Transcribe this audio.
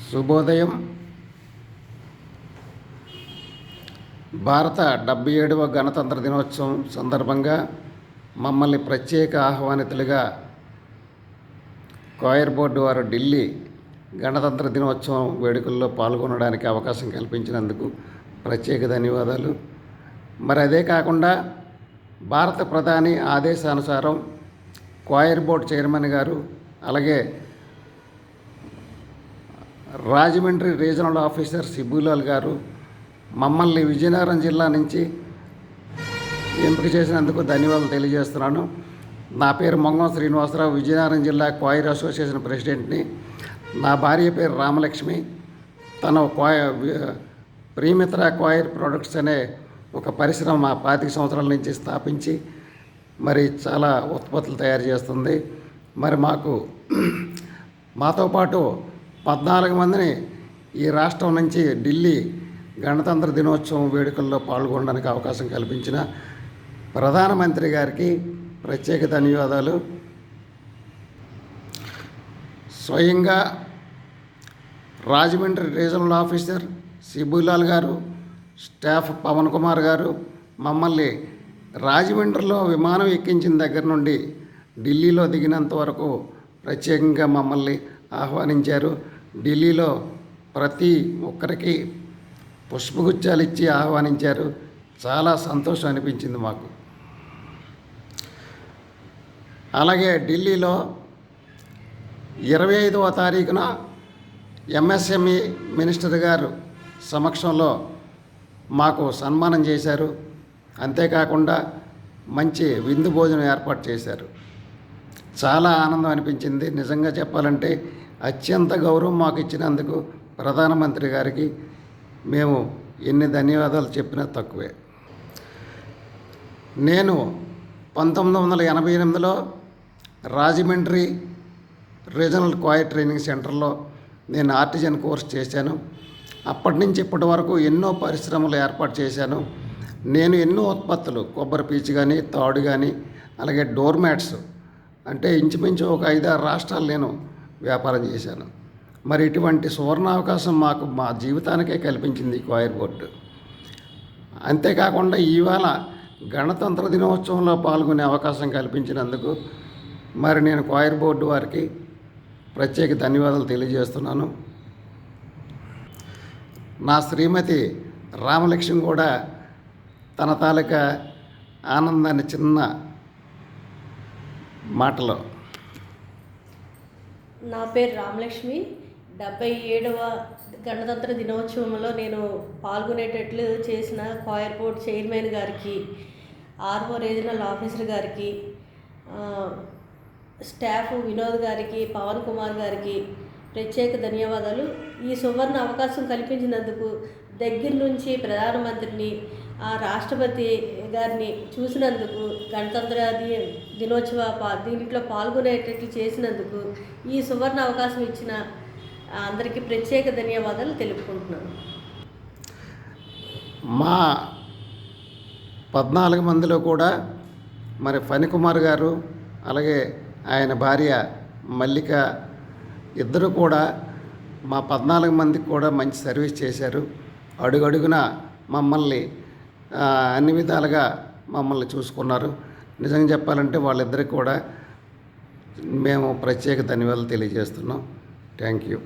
శుభోదయం. భారత 77వ గణతంత్ర దినోత్సవం సందర్భంగా మమ్మల్ని ప్రత్యేక ఆహ్వానితులుగా కాయర్ బోర్డు వారు ఢిల్లీ గణతంత్ర దినోత్సవం వేడుకల్లో పాల్గొనడానికి అవకాశం కల్పించినందుకు ప్రత్యేక ధన్యవాదాలు. మరి అదే కాకుండా భారత ప్రధాని ఆదేశానుసారం కాయర్ బోర్డు చైర్మన్ గారు, అలాగే రాజమండ్రి రీజనల్ ఆఫీసర్ సిబులాల్ గారు మమ్మల్ని విజయనగరం జిల్లా నుంచి ఎంపిక చేసినందుకు ధన్యవాదాలు తెలియజేస్తున్నాను. నా పేరు మొంగం శ్రీనివాసరావు, విజయనగరం జిల్లా కాయర్ అసోసియేషన్ ప్రెసిడెంట్ని. నా భార్య పేరు రామలక్ష్మి. తను ప్రియమిత్ర కాయర్ ప్రొడక్ట్స్ అనే ఒక పరిశ్రమ 25 సంవత్సరాల నుంచి స్థాపించి మరి చాలా ఉత్పత్తులు తయారు చేస్తుంది. మరి మాతో పాటు 14 మందిని ఈ రాష్ట్రం నుంచి ఢిల్లీ గణతంత్ర దినోత్సవం వేడుకల్లో పాల్గొనడానికి అవకాశం కల్పించిన ప్రధానమంత్రి గారికి ప్రత్యేక ధన్యవాదాలు. స్వయంగా రాజమండ్రి రీజనల్ ఆఫీసర్ సిబులాల్ గారు, స్టాఫ్ పవన్ కుమార్ గారు మమ్మల్ని రాజమండ్రిలో విమానం ఎక్కించిన దగ్గర నుండి ఢిల్లీలో దిగినంత వరకు ప్రత్యేకంగా మమ్మల్ని ఆహ్వానించారు. ఢిల్లీలో ప్రతి ఒక్కరికి పుష్పగుచ్చాలు ఇచ్చి ఆహ్వానించారు. చాలా సంతోషం అనిపించింది మాకు. అలాగే ఢిల్లీలో 25వ తారీఖున ఎంఎస్ఎంఈ మినిస్టర్ గారు సమక్షంలో మాకు సన్మానం చేశారు. అంతేకాకుండా మంచి విందు భోజనం ఏర్పాటు చేశారు. చాలా ఆనందం అనిపించింది. నిజంగా చెప్పాలంటే అత్యంత గౌరవం మాకు ఇచ్చినందుకు ప్రధానమంత్రి గారికి మేము ఎన్ని ధన్యవాదాలు చెప్పినా తక్కువే. నేను 1988లో రాజమండ్రి రీజనల్ కాయర్ ట్రైనింగ్ సెంటర్లో నేను ఆర్టిజన్ కోర్స్ చేశాను. అప్పటి నుంచి ఇప్పటి వరకు ఎన్నో పరిశ్రమలు ఏర్పాటు చేశాను. నేను ఎన్నో ఉత్పత్తులు, కొబ్బరి పీచు కానీ, తాడు కానీ, అలాగే డోర్ మ్యాట్స్, అంటే ఇంచుమించు ఒక 5-6 రాష్ట్రాలు నేను వ్యాపారం చేశాను. మరి ఇటువంటి సువర్ణావకాశం మాకు మా జీవితానికే కల్పించింది కాయర్ బోర్డు. అంతేకాకుండా ఇవాళ గణతంత్ర దినోత్సవంలో పాల్గొనే అవకాశం కల్పించినందుకు మరి నేను కాయర్ బోర్డు వారికి ప్రత్యేక ధన్యవాదాలు తెలియజేస్తున్నాను. నా శ్రీమతి రామలక్ష్మి కూడా తన తాలూకా ఆనందాన్ని చిన్న మాటలో. నా పేరు రామలక్ష్మి. 77వ గణతంత్ర దినోత్సవంలో నేను పాల్గొనేటట్లు చేసిన కాయర్ బోర్డ్ చైర్మన్ గారికి, ఆర్ఓ రీజనల్ ఆఫీసర్ గారికి, స్టాఫ్ వినోద్ గారికి, పవన్ కుమార్ గారికి ప్రత్యేక ధన్యవాదాలు. ఈ సువర్ణ అవకాశం కల్పించినందుకు దగ్గర నుంచి ప్రధానమంత్రిని, రాష్ట్రపతి గారిని చూసినందుకు, గణతంత్ర దినోత్సవ దీంట్లో పాల్గొనేటట్లు చేసినందుకు, ఈ సువర్ణ అవకాశం ఇచ్చిన అందరికీ ప్రత్యేక ధన్యవాదాలు తెలుపుకుంటున్నాను. మా 14 మందిలో కూడా మరి ఫణికుమార్ గారు, అలాగే ఆయన భార్య మల్లిక ఇద్దరు కూడా మా 14 మందికి కూడా మంచి సర్వీస్ చేశారు. అడుగడుగున మమ్మల్ని అన్ని విధాలుగా మమ్మల్ని చూసుకున్నారు. నిజంగా చెప్పాలంటే వాళ్ళిద్దరికి కూడా మేము ప్రత్యేక ధన్యవాదాలు తెలియజేస్తున్నాం. Thank you.